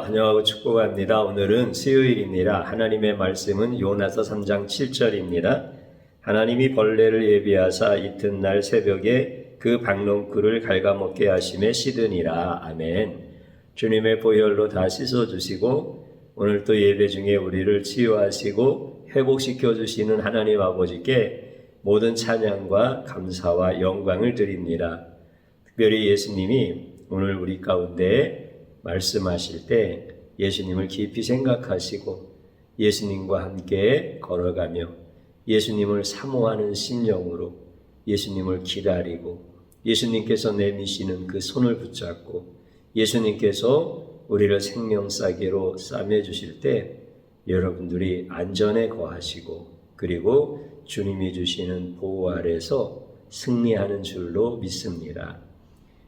환영하고 축복합니다. 오늘은 수요일입니다. 하나님의 말씀은 요나서 3장 7절입니다. 하나님이 벌레를 예비하사 이튿날 새벽에 그 박농쿨을 갉아먹게 하심에 씻으니라. 아멘. 주님의 보혈로 다 씻어주시고 오늘 또 예배 중에 우리를 치유하시고 회복시켜 주시는 하나님 아버지께 모든 찬양과 감사와 영광을 드립니다. 특별히 예수님이 오늘 우리 가운데 말씀하실 때 예수님을 깊이 생각하시고 예수님과 함께 걸어가며 예수님을 사모하는 심령으로 예수님을 기다리고 예수님께서 내미시는 그 손을 붙잡고 예수님께서 우리를 생명싸개로 싸매주실 때 여러분들이 안전에 거하시고 그리고 주님이 주시는 보호 아래서 승리하는 줄로 믿습니다.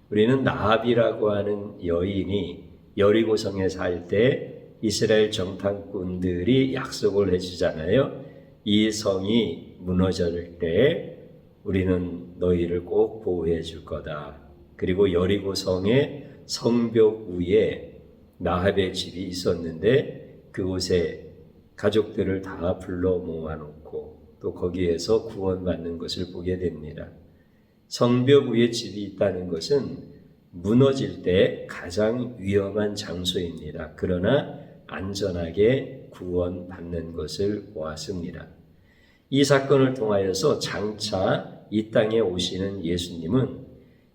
우리는 나합이라고 하는 여인이 여리고성에 살 때 이스라엘 정탐꾼들이 약속을 해주잖아요. 이 성이 무너질 때 우리는 너희를 꼭 보호해 줄 거다. 그리고 여리고성의 성벽 위에 나합의 집이 있었는데 그곳에 가족들을 다 불러 모아놓고 또 거기에서 구원받는 것을 보게 됩니다. 성벽 위에 집이 있다는 것은 무너질 때 가장 위험한 장소입니다. 그러나 안전하게 구원받는 것을 보았습니다. 이 사건을 통하여서 장차 이 땅에 오시는 예수님은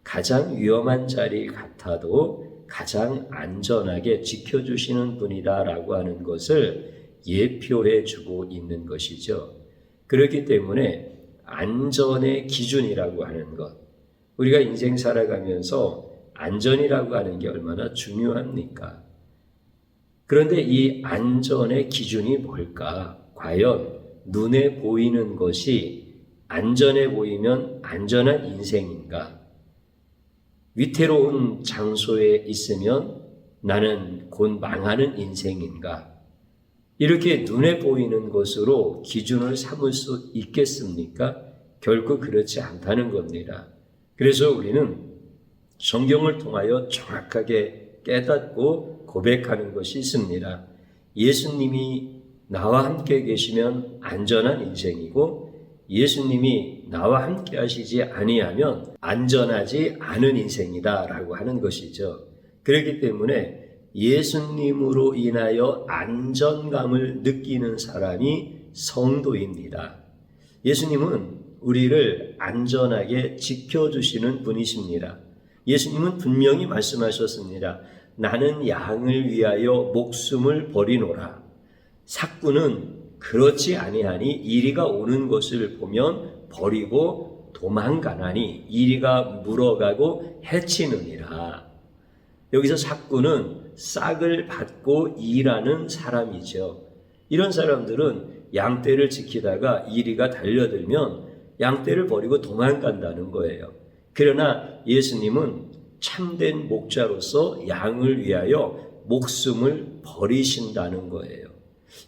가장 위험한 자리 같아도 가장 안전하게 지켜주시는 분이다라고 하는 것을 예표해 주고 있는 것이죠. 그렇기 때문에 안전의 기준이라고 하는 것, 우리가 인생 살아가면서 안전이라고 하는 게 얼마나 중요합니까? 그런데 이 안전의 기준이 뭘까? 과연 눈에 보이는 것이 안전해 보이면 안전한 인생인가? 위태로운 장소에 있으면 나는 곧 망하는 인생인가? 이렇게 눈에 보이는 것으로 기준을 삼을 수 있겠습니까? 결코 그렇지 않다는 겁니다. 그래서 우리는 성경을 통하여 정확하게 깨닫고 고백하는 것이 있습니다. 예수님이 나와 함께 계시면 안전한 인생이고 예수님이 나와 함께 하시지 아니하면 안전하지 않은 인생이다 라고 하는 것이죠. 그렇기 때문에 예수님으로 인하여 안전감을 느끼는 사람이 성도입니다. 예수님은 우리를 안전하게 지켜주시는 분이십니다. 예수님은 분명히 말씀하셨습니다. 나는 양을 위하여 목숨을 버리노라. 삭구는 그렇지 아니하니 이리가 오는 것을 보면 버리고 도망가나니 이리가 물어가고 해치느니라. 여기서 삭구는 싹을 받고 일하는 사람이죠. 이런 사람들은 양떼를 지키다가 이리가 달려들면 양떼를 버리고 도망간다는 거예요. 그러나 예수님은 참된 목자로서 양을 위하여 목숨을 버리신다는 거예요.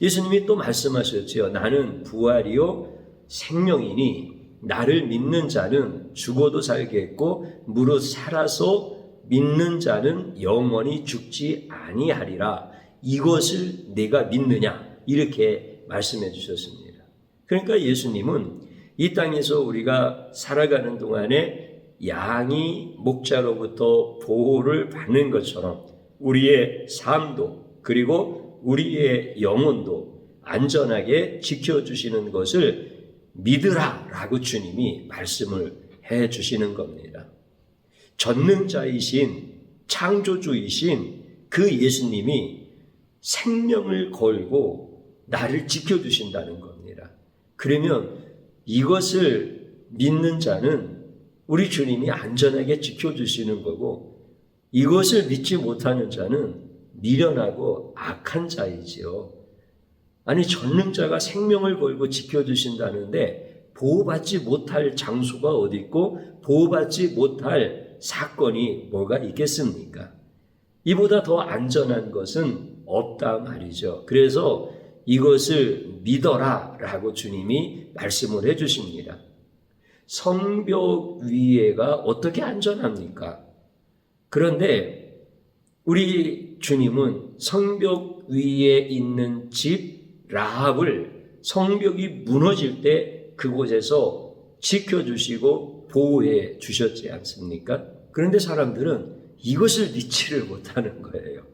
예수님이 또 말씀하셨죠. 나는 부활이요 생명이니 나를 믿는 자는 죽어도 살겠고 무릇 살아서 믿는 자는 영원히 죽지 아니하리라. 이것을 내가 믿느냐? 이렇게 말씀해 주셨습니다. 그러니까 예수님은 이 땅에서 우리가 살아가는 동안에 양이 목자로부터 보호를 받는 것처럼 우리의 삶도 그리고 우리의 영혼도 안전하게 지켜주시는 것을 믿으라라고 주님이 말씀을 해 주시는 겁니다. 전능자이신 창조주이신 그 예수님이 생명을 걸고 나를 지켜주신다는 겁니다. 그러면 이것을 믿는 자는 우리 주님이 안전하게 지켜주시는 거고 이것을 믿지 못하는 자는 미련하고 악한 자이지요. 아니 전능자가 생명을 걸고 지켜주신다는데 보호받지 못할 장소가 어디 있고 보호받지 못할 사건이 뭐가 있겠습니까? 이보다 더 안전한 것은 없다 말이죠. 그래서 이것을 믿어라 라고 주님이 말씀을 해주십니다. 성벽 위에가 어떻게 안전합니까? 그런데 우리 주님은 성벽 위에 있는 집 라합을 성벽이 무너질 때 그곳에서 지켜주시고 보호해 주셨지 않습니까? 그런데 사람들은 이것을 믿지를 못하는 거예요.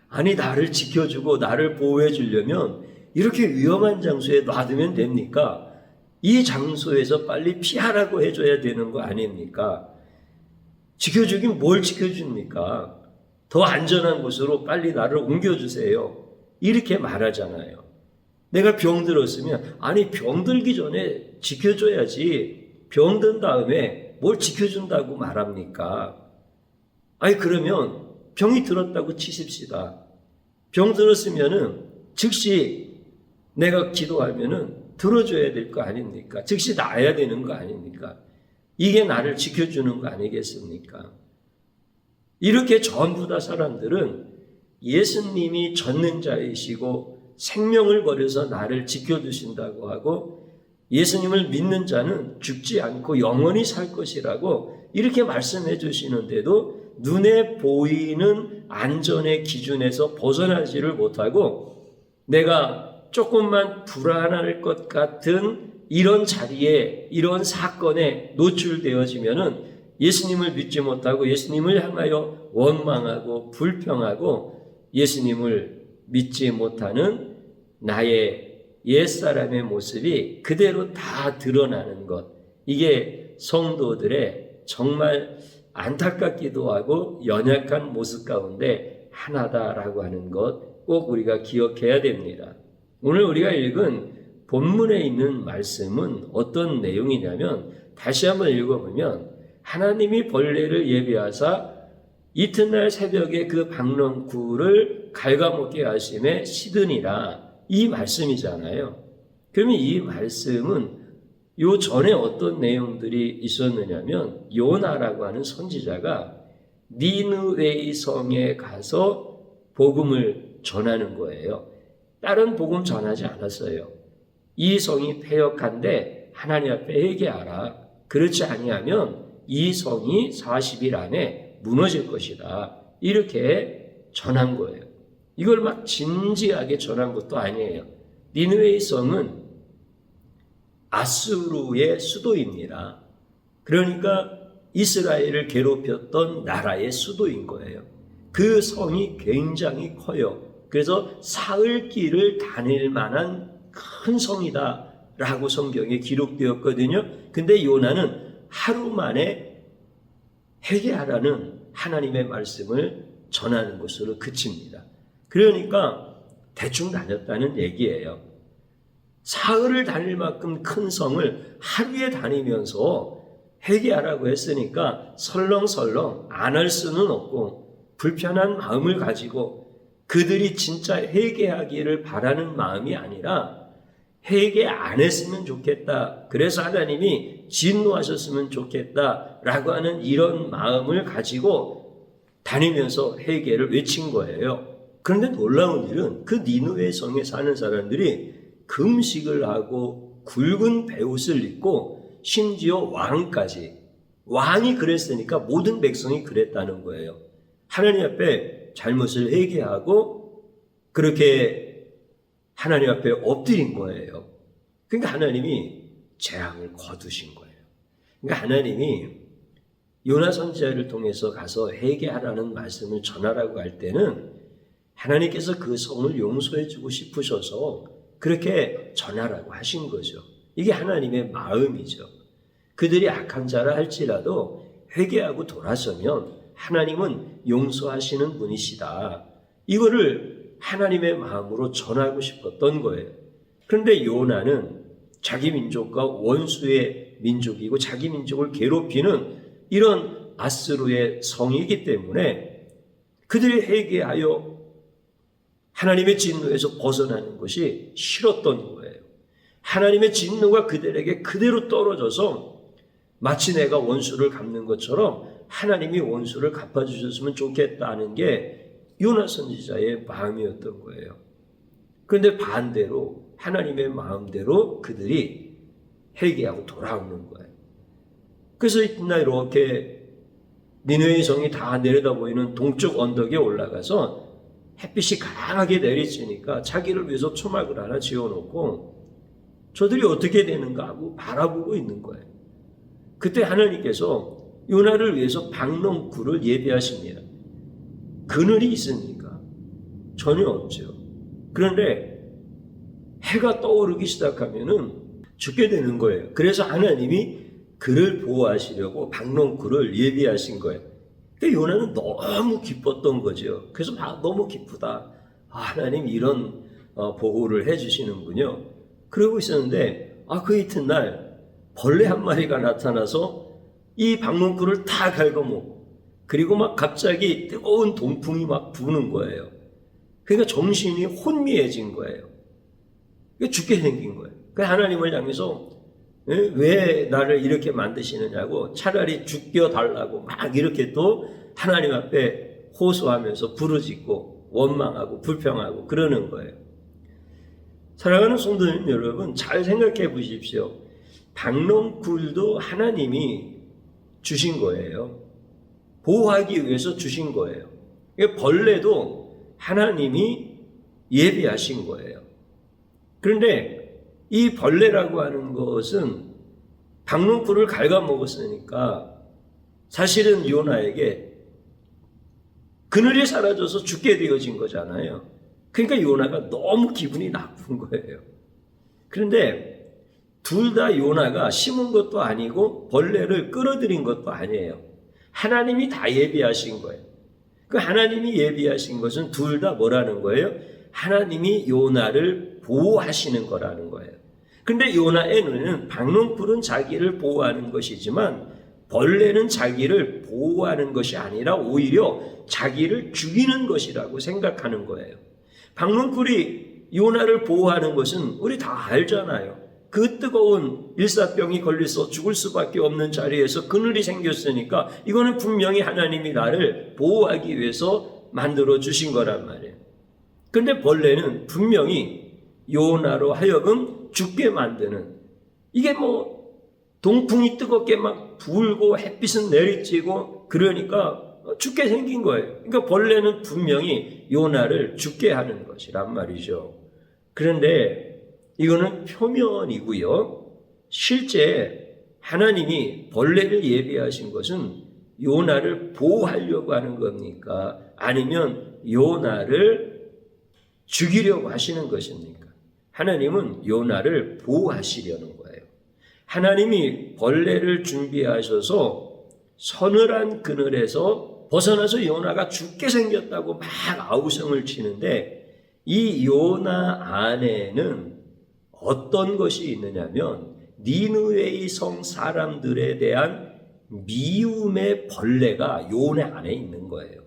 아니, 나를 지켜주고 나를 보호해 주려면 이렇게 위험한 장소에 놔두면 됩니까? 이 장소에서 빨리 피하라고 해줘야 되는 거 아닙니까? 지켜주긴 뭘 지켜줍니까? 더 안전한 곳으로 빨리 나를 옮겨주세요. 이렇게 말하잖아요. 내가 병들었으면 아니, 병들기 전에 지켜줘야지 병든 다음에 뭘 지켜준다고 말합니까? 아니, 그러면 병이 들었다고 치십시다. 병 들었으면은 즉시 내가 기도하면은 들어줘야 될 거 아닙니까? 즉시 나아야 되는 거 아닙니까? 이게 나를 지켜주는 거 아니겠습니까? 이렇게 전부 다 사람들은 예수님이 전능자이시고 생명을 버려서 나를 지켜주신다고 하고 예수님을 믿는 자는 죽지 않고 영원히 살 것이라고 이렇게 말씀해 주시는데도 눈에 보이는 안전의 기준에서 벗어나지를 못하고 내가 조금만 불안할 것 같은 이런 자리에 이런 사건에 노출되어지면은 예수님을 믿지 못하고 예수님을 향하여 원망하고 불평하고 예수님을 믿지 못하는 나의 옛사람의 모습이 그대로 다 드러나는 것. 이게 성도들의 정말 안타깝기도 하고 연약한 모습 가운데 하나다라고 하는 것 꼭 우리가 기억해야 됩니다. 오늘 우리가 읽은 본문에 있는 말씀은 어떤 내용이냐면 다시 한번 읽어보면 하나님이 벌레를 예비하사 이튿날 새벽에 그 박넝쿨을 갉아먹게 하심에 시드니라 이 말씀이잖아요. 그러면 이 말씀은 요 전에 어떤 내용들이 있었느냐면 요나라고 하는 선지자가 니느웨이 성에 가서 복음을 전하는 거예요. 다른 복음 전하지 않았어요. 이 성이 패역한데 하나님 앞에 회개하라. 그렇지 아니하면 이 성이 40일 안에 무너질 것이다. 이렇게 전한 거예요. 이걸 막 진지하게 전한 것도 아니에요. 니느웨이 성은 아수르의 수도입니다. 그러니까 이스라엘을 괴롭혔던 나라의 수도인 거예요. 그 성이 굉장히 커요. 그래서 사흘길을 다닐 만한 큰 성이다라고 성경에 기록되었거든요. 근데 요나는 하루 만에 회개하라는 하나님의 말씀을 전하는 것으로 그칩니다. 그러니까 대충 다녔다는 얘기예요. 사흘을 다닐 만큼 큰 성을 하루에 다니면서 회개하라고 했으니까 설렁설렁 안 할 수는 없고 불편한 마음을 가지고 그들이 진짜 회개하기를 바라는 마음이 아니라 회개 안 했으면 좋겠다. 그래서 하나님이 진노하셨으면 좋겠다라고 하는 이런 마음을 가지고 다니면서 회개를 외친 거예요. 그런데 놀라운 일은 그 니느웨 성에 사는 사람들이 금식을 하고 굵은 베옷을 입고 심지어 왕이 그랬으니까 모든 백성이 그랬다는 거예요. 하나님 앞에 잘못을 회개하고 그렇게 하나님 앞에 엎드린 거예요. 그러니까 하나님이 재앙을 거두신 거예요. 그러니까 하나님이 요나 선지자를 통해서 가서 회개하라는 말씀을 전하라고 할 때는 하나님께서 그 성을 용서해 주고 싶으셔서 그렇게 전하라고 하신 거죠. 이게 하나님의 마음이죠. 그들이 악한 자라 할지라도 회개하고 돌아서면 하나님은 용서하시는 분이시다. 이거를 하나님의 마음으로 전하고 싶었던 거예요. 그런데 요나는 자기 민족과 원수의 민족이고 자기 민족을 괴롭히는 이런 아스루의 성이기 때문에 그들이 회개하여 하나님의 진노에서 벗어나는 것이 싫었던 거예요. 하나님의 진노가 그들에게 그대로 떨어져서 마치 내가 원수를 갚는 것처럼 하나님이 원수를 갚아주셨으면 좋겠다는 게 요나 선지자의 마음이었던 거예요. 그런데 반대로 하나님의 마음대로 그들이 회개하고 돌아오는 거예요. 그래서 이날 이렇게 니느웨의 성이 다 내려다 보이는 동쪽 언덕에 올라가서 햇빛이 강하게 내리치니까 자기를 위해서 초막을 하나 지어놓고 저들이 어떻게 되는가 하고 바라보고 있는 거예요. 그때 하나님께서 요나를 위해서 박농쿨을 예비하십니다. 그늘이 있으니까 전혀 없죠. 그런데 해가 떠오르기 시작하면은 죽게 되는 거예요. 그래서 하나님이 그를 보호하시려고 박농쿨을 예비하신 거예요. 근데 요나는 너무 기뻤던 거죠. 그래서 너무 기쁘다. 하나님 이런 보호를 해주시는군요. 그러고 있었는데 그 이튿날 벌레 한 마리가 나타나서 이 박농쿨을 다 갉아먹고 그리고 막 갑자기 뜨거운 동풍이 막 부는 거예요. 그러니까 정신이 혼미해진 거예요. 죽게 생긴 거예요. 그래서 하나님을 향해서 왜 나를 이렇게 만드시느냐고 차라리 죽여달라고 막 이렇게 또 하나님 앞에 호소하면서 부르짖고 원망하고 불평하고 그러는 거예요. 사랑하는 성도님 여러분, 잘 생각해 보십시오. 박농쿨도 하나님이 주신 거예요. 보호하기 위해서 주신 거예요. 벌레도 하나님이 예비하신 거예요. 그런데 이 벌레라고 하는 것은 박농쿨을 갉아먹었으니까 사실은 요나에게 그늘이 사라져서 죽게 되어진 거잖아요. 그러니까 요나가 너무 기분이 나쁜 거예요. 그런데 둘 다 요나가 심은 것도 아니고 벌레를 끌어들인 것도 아니에요. 하나님이 다 예비하신 거예요. 그 하나님이 예비하신 것은 둘 다 뭐라는 거예요? 하나님이 요나를 보호하시는 거라는 거예요. 근데 요나의 눈에는 박농쿨은 자기를 보호하는 것이지만 벌레는 자기를 보호하는 것이 아니라 오히려 자기를 죽이는 것이라고 생각하는 거예요. 박농쿨이 요나를 보호하는 것은 우리 다 알잖아요. 그 뜨거운 일사병이 걸려서 죽을 수밖에 없는 자리에서 그늘이 생겼으니까 이거는 분명히 하나님이 나를 보호하기 위해서 만들어 주신 거란 말이에요. 근데 벌레는 분명히 요나로 하여금 죽게 만드는, 이게 동풍이 뜨겁게 막 불고 햇빛은 내리쬐고 그러니까 죽게 생긴 거예요. 그러니까 벌레는 분명히 요나를 죽게 하는 것이란 말이죠. 그런데 이거는 표면이고요. 실제 하나님이 벌레를 예비하신 것은 요나를 보호하려고 하는 겁니까? 아니면 요나를 죽이려고 하시는 것입니까? 하나님은 요나를 보호하시려는 거예요. 하나님이 벌레를 준비하셔서 서늘한 그늘에서 벗어나서 요나가 죽게 생겼다고 막 아우성을 치는데 이 요나 안에는 어떤 것이 있느냐면 니느웨의 성 사람들에 대한 미움의 벌레가 요나 안에 있는 거예요.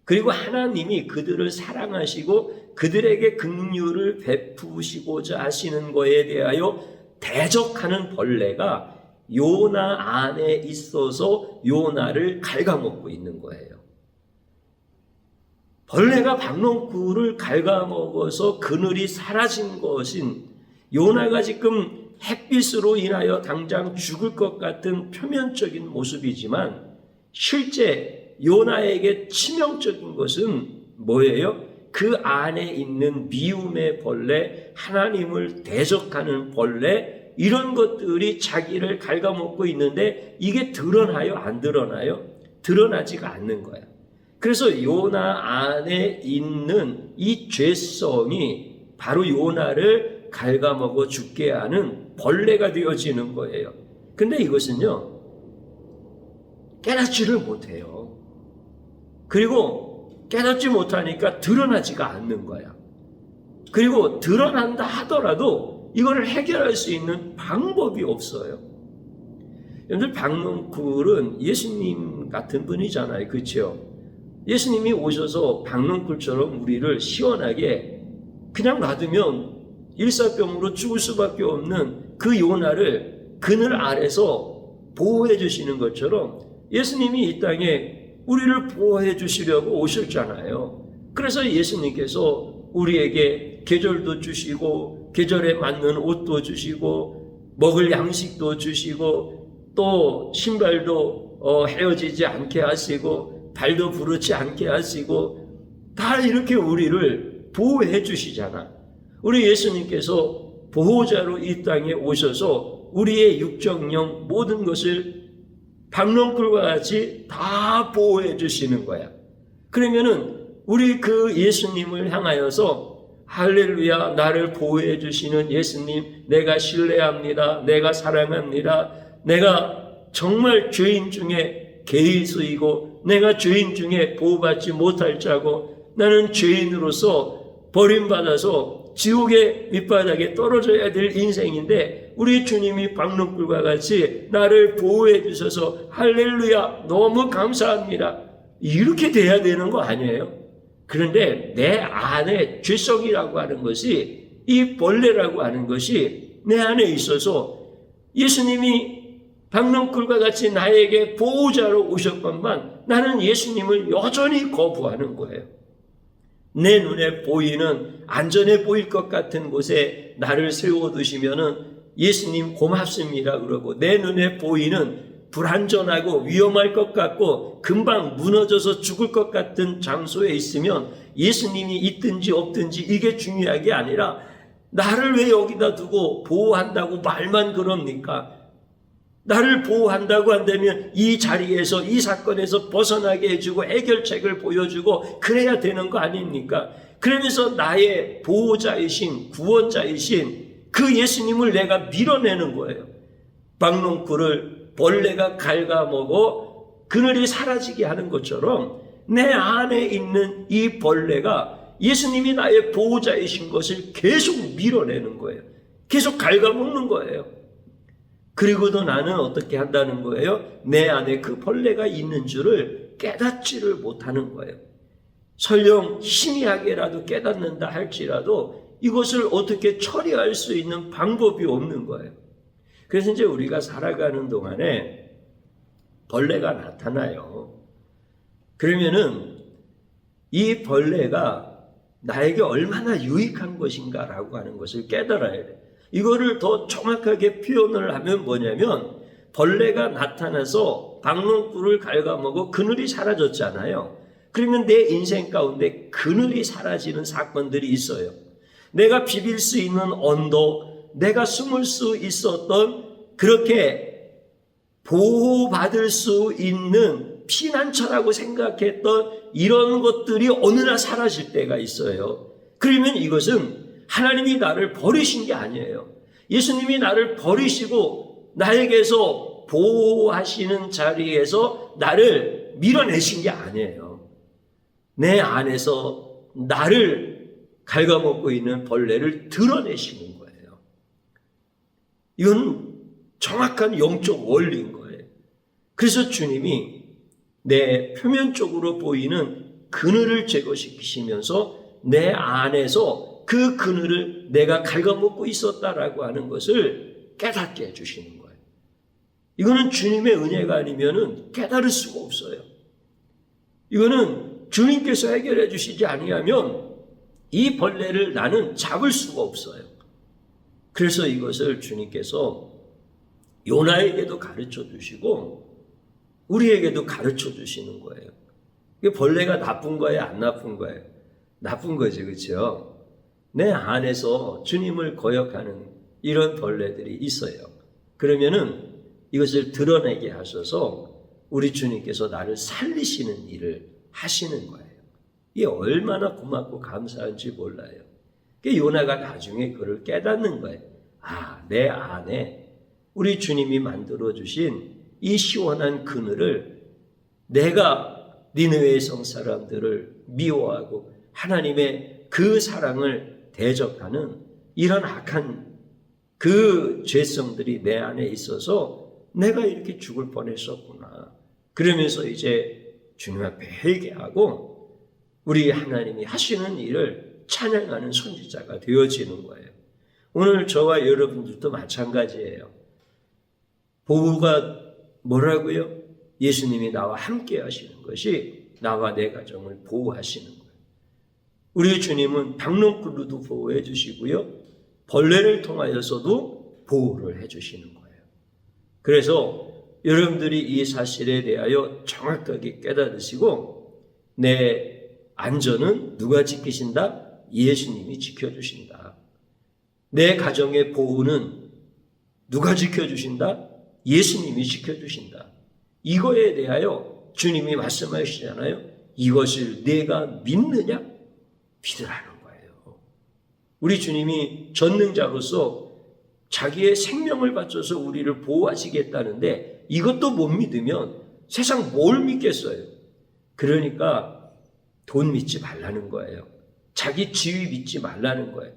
그리고 하나님이 그들을 사랑하시고 그들에게 긍휼을 베푸시고자 하시는 것에 대하여 대적하는 벌레가 요나 안에 있어서 요나를 갉아먹고 있는 거예요. 벌레가 박농쿨을 갉아먹어서 그늘이 사라진 것인 요나가 지금 햇빛으로 인하여 당장 죽을 것 같은 표면적인 모습이지만 실제 요나에게 치명적인 것은 뭐예요? 그 안에 있는 미움의 벌레, 하나님을 대적하는 벌레, 이런 것들이 자기를 갉아먹고 있는데 이게 드러나요? 안 드러나요? 드러나지가 않는 거예요. 그래서 요나 안에 있는 이 죄성이 바로 요나를 갉아먹어 죽게 하는 벌레가 되어지는 거예요. 근데 이것은요, 깨닫지를 못해요. 그리고 깨닫지 못하니까 드러나지가 않는 거야. 그리고 드러난다 하더라도 이걸 해결할 수 있는 방법이 없어요. 여러분들 박농쿨은 예수님 같은 분이잖아요. 그렇죠? 예수님이 오셔서 박농쿨처럼 우리를 시원하게 그냥 놔두면 일사병으로 죽을 수밖에 없는 그 요나를 그늘 아래서 보호해 주시는 것처럼 예수님이 이 땅에 우리를 보호해 주시려고 오셨잖아요. 그래서 예수님께서 우리에게 계절도 주시고 계절에 맞는 옷도 주시고 먹을 양식도 주시고 또 신발도 헤어지지 않게 하시고 발도 부르지 않게 하시고 다 이렇게 우리를 보호해 주시잖아. 우리 예수님께서 보호자로 이 땅에 오셔서 우리의 육정령 모든 것을 박넝쿨과 같이 다 보호해 주시는 거야. 그러면은 우리 그 예수님을 향하여서 할렐루야, 나를 보호해 주시는 예수님, 내가 신뢰합니다. 내가 사랑합니다. 내가 정말 죄인 중에 개일수이고 내가 죄인 중에 보호받지 못할 자고 나는 죄인으로서 버림받아서 지옥의 밑바닥에 떨어져야 될 인생인데 우리 주님이 박넝쿨과 같이 나를 보호해 주셔서 할렐루야, 너무 감사합니다. 이렇게 돼야 되는 거 아니에요? 그런데 내 안에 죄성이라고 하는 것이, 이 벌레라고 하는 것이 내 안에 있어서 예수님이 박넝쿨과 같이 나에게 보호자로 오셨건만 나는 예수님을 여전히 거부하는 거예요. 내 눈에 보이는 안전해 보일 것 같은 곳에 나를 세워두시면은 예수님 고맙습니다 그러고, 내 눈에 보이는 불안전하고 위험할 것 같고 금방 무너져서 죽을 것 같은 장소에 있으면 예수님이 있든지 없든지 이게 중요한 게 아니라 나를 왜 여기다 두고 보호한다고 말만 그럽니까? 나를 보호한다고 한다면 이 자리에서, 이 사건에서 벗어나게 해주고 해결책을 보여주고 그래야 되는 거 아닙니까? 그러면서 나의 보호자이신, 구원자이신 그 예수님을 내가 밀어내는 거예요. 박넝쿨을 벌레가 갉아먹어 그늘이 사라지게 하는 것처럼 내 안에 있는 이 벌레가 예수님이 나의 보호자이신 것을 계속 밀어내는 거예요. 계속 갉아먹는 거예요. 그리고도 나는 어떻게 한다는 거예요? 내 안에 그 벌레가 있는 줄을 깨닫지를 못하는 거예요. 설령 희미하게라도 깨닫는다 할지라도 이것을 어떻게 처리할 수 있는 방법이 없는 거예요. 그래서 이제 우리가 살아가는 동안에 벌레가 나타나요. 그러면은 이 벌레가 나에게 얼마나 유익한 것인가라고 하는 것을 깨달아야 돼요. 이거를 더 정확하게 표현을 하면 뭐냐면, 벌레가 나타나서 박넝쿨을 갉아먹어 그늘이 사라졌잖아요. 그러면 내 인생 가운데 그늘이 사라지는 사건들이 있어요. 내가 비빌 수 있는 언덕, 내가 숨을 수 있었던, 그렇게 보호받을 수 있는 피난처라고 생각했던 이런 것들이 어느 날 사라질 때가 있어요. 그러면 이것은 하나님이 나를 버리신 게 아니에요. 예수님이 나를 버리시고 나에게서 보호하시는 자리에서 나를 밀어내신 게 아니에요. 내 안에서 나를 갉아먹고 있는 벌레를 드러내시는 거예요. 이건 정확한 영적 원리인 거예요. 그래서 주님이 내 표면적으로 보이는 그늘을 제거시키시면서 내 안에서 그 그늘을 내가 갉아먹고 있었다라고 하는 것을 깨닫게 해주시는 거예요. 이거는 주님의 은혜가 아니면은 깨달을 수가 없어요. 이거는 주님께서 해결해 주시지 아니하면 이 벌레를 나는 잡을 수가 없어요. 그래서 이것을 주님께서 요나에게도 가르쳐 주시고 우리에게도 가르쳐 주시는 거예요. 이게 벌레가 나쁜 거예요, 안 나쁜 거예요? 나쁜 거지, 그렇죠? 내 안에서 주님을 거역하는 이런 벌레들이 있어요. 그러면은 이것을 드러내게 하셔서 우리 주님께서 나를 살리시는 일을 하시는 거예요. 이게 얼마나 고맙고 감사한지 몰라요. 요나가 나중에 그걸 깨닫는 거예요. 아, 내 안에 우리 주님이 만들어주신 이 시원한 그늘을 내가 니느웨의 성 사람들을 미워하고 하나님의 그 사랑을 대적하는 이런 악한 그 죄성들이 내 안에 있어서 내가 이렇게 죽을 뻔했었구나. 그러면서 이제 주님 앞에 회개하고 우리 하나님이 하시는 일을 찬양하는 선지자가 되어지는 거예요. 오늘 저와 여러분들도 마찬가지예요. 보호가 뭐라고요? 예수님이 나와 함께 하시는 것이 나와 내 가정을 보호하시는 거예요. 우리 주님은 박넝쿨로도 보호해 주시고요. 벌레를 통하여서도 보호를 해 주시는 거예요. 그래서 여러분들이 이 사실에 대하여 정확하게 깨달으시고 내 안전은 누가 지키신다? 예수님이 지켜주신다. 내 가정의 보호는 누가 지켜주신다? 예수님이 지켜주신다. 이거에 대하여 주님이 말씀하시잖아요. 이것을 내가 믿느냐? 믿으라는 거예요. 우리 주님이 전능자로서 자기의 생명을 바쳐서 우리를 보호하시겠다는데 이것도 못 믿으면 세상 뭘 믿겠어요? 그러니까 돈 믿지 말라는 거예요. 자기 지위 믿지 말라는 거예요.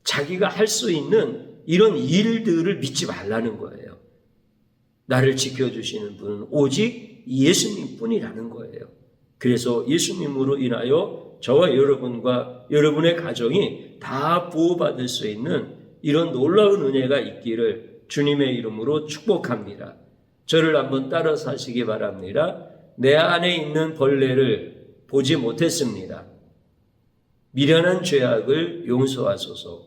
자기가 할 수 있는 이런 일들을 믿지 말라는 거예요. 나를 지켜주시는 분은 오직 예수님 뿐이라는 거예요. 그래서 예수님으로 인하여 저와 여러분과 여러분의 가정이 다 보호받을 수 있는 이런 놀라운 은혜가 있기를 주님의 이름으로 축복합니다. 저를 한번 따라서 하시기 바랍니다. 내 안에 있는 벌레를 보지 못했습니다. 미련한 죄악을 용서하소서.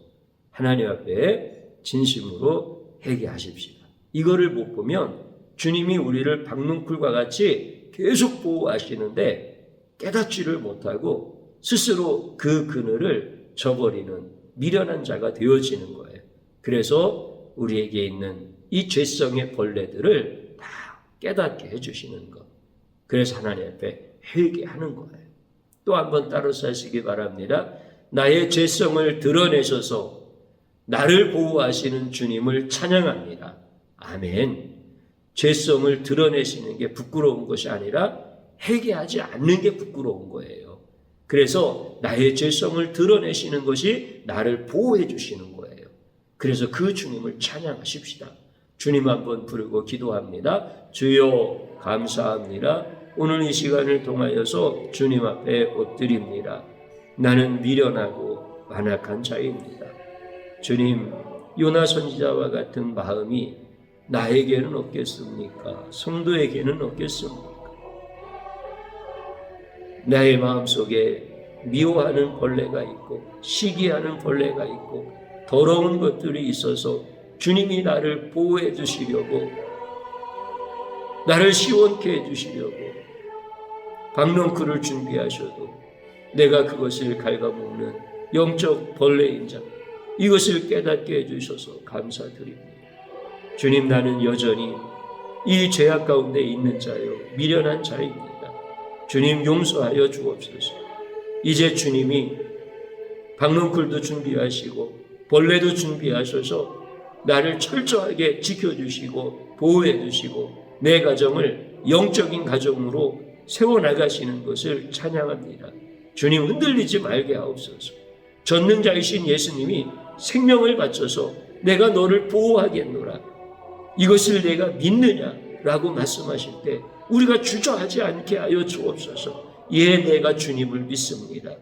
하나님 앞에 진심으로 회개하십시오. 이거를 못 보면 주님이 우리를 박농쿨과 같이 계속 보호하시는데 깨닫지를 못하고 스스로 그 그늘을 저버리는 미련한 자가 되어지는 거예요. 그래서 우리에게 있는 이 죄성의 벌레들을 다 깨닫게 해주시는 것. 그래서 하나님 앞에 회개하는 거예요. 또 한번 따라서 하시기 바랍니다. 나의 죄성을 드러내셔서 나를 보호하시는 주님을 찬양합니다. 아멘. 죄성을 드러내시는 게 부끄러운 것이 아니라 회개하지 않는 게 부끄러운 거예요. 그래서 나의 죄성을 드러내시는 것이 나를 보호해 주시는 거예요. 그래서 그 주님을 찬양하십시다. 주님 한번 부르고 기도합니다. 주여 감사합니다. 오늘 이 시간을 통하여서 주님 앞에 엎드립니다. 나는 미련하고 완악한 자입니다. 주님, 요나 선지자와 같은 마음이 나에게는 없겠습니까? 성도에게는 없겠습니까? 나의 마음속에 미워하는 벌레가 있고 시기하는 벌레가 있고 더러운 것들이 있어서 주님이 나를 보호해 주시려고 나를 시원케 해주시려고 박농쿨을 준비하셔도 내가 그것을 갉아먹는 영적 벌레인 자 이것을 깨닫게 해주셔서 감사드립니다. 주님, 나는 여전히 이 죄악 가운데 있는 자요 미련한 자입니다. 주님 용서하여 주옵소서. 이제 주님이 박농쿨도 준비하시고 벌레도 준비하셔서 나를 철저하게 지켜주시고 보호해주시고 내 가정을 영적인 가정으로 세워나가시는 것을 찬양합니다. 주님 흔들리지 말게 하옵소서. 전능자이신 예수님이 생명을 바쳐서 내가 너를 보호하겠노라. 이것을 내가 믿느냐라고 말씀하실 때 우리가 주저하지 않게 하여 주옵소서. 예, 내가 주님을 믿습니다.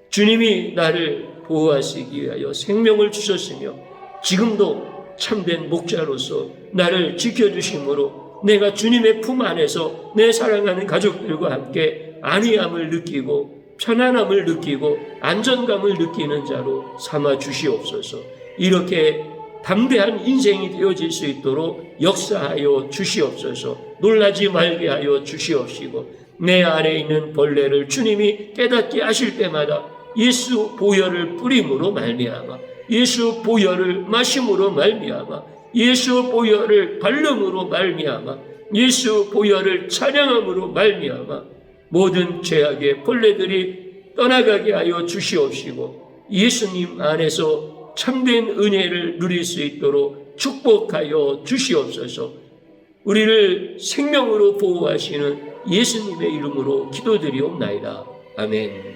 주님이 나를 보호하시기 위하여 생명을 주셨으며 지금도 참된 목자로서 나를 지켜주심으로 내가 주님의 품 안에서 내 사랑하는 가족들과 함께 안위함을 느끼고 편안함을 느끼고 안정감을 느끼는 자로 삼아 주시옵소서. 이렇게 담대한 인생이 되어질 수 있도록 역사하여 주시옵소서. 놀라지 말게 하여 주시옵시고 내 안에 있는 벌레를 주님이 깨닫게 하실 때마다 예수 보혈을 뿌림으로 말미암아 예수 보혈을 마심으로 말미암아 예수 보혈을 발름으로 말미암아 예수 보혈을 찬양함으로 말미암아 모든 죄악의 벌레들이 떠나가게 하여 주시옵시고 예수님 안에서 참된 은혜를 누릴 수 있도록 축복하여 주시옵소서. 우리를 생명으로 보호하시는 예수님의 이름으로 기도드리옵나이다. 아멘.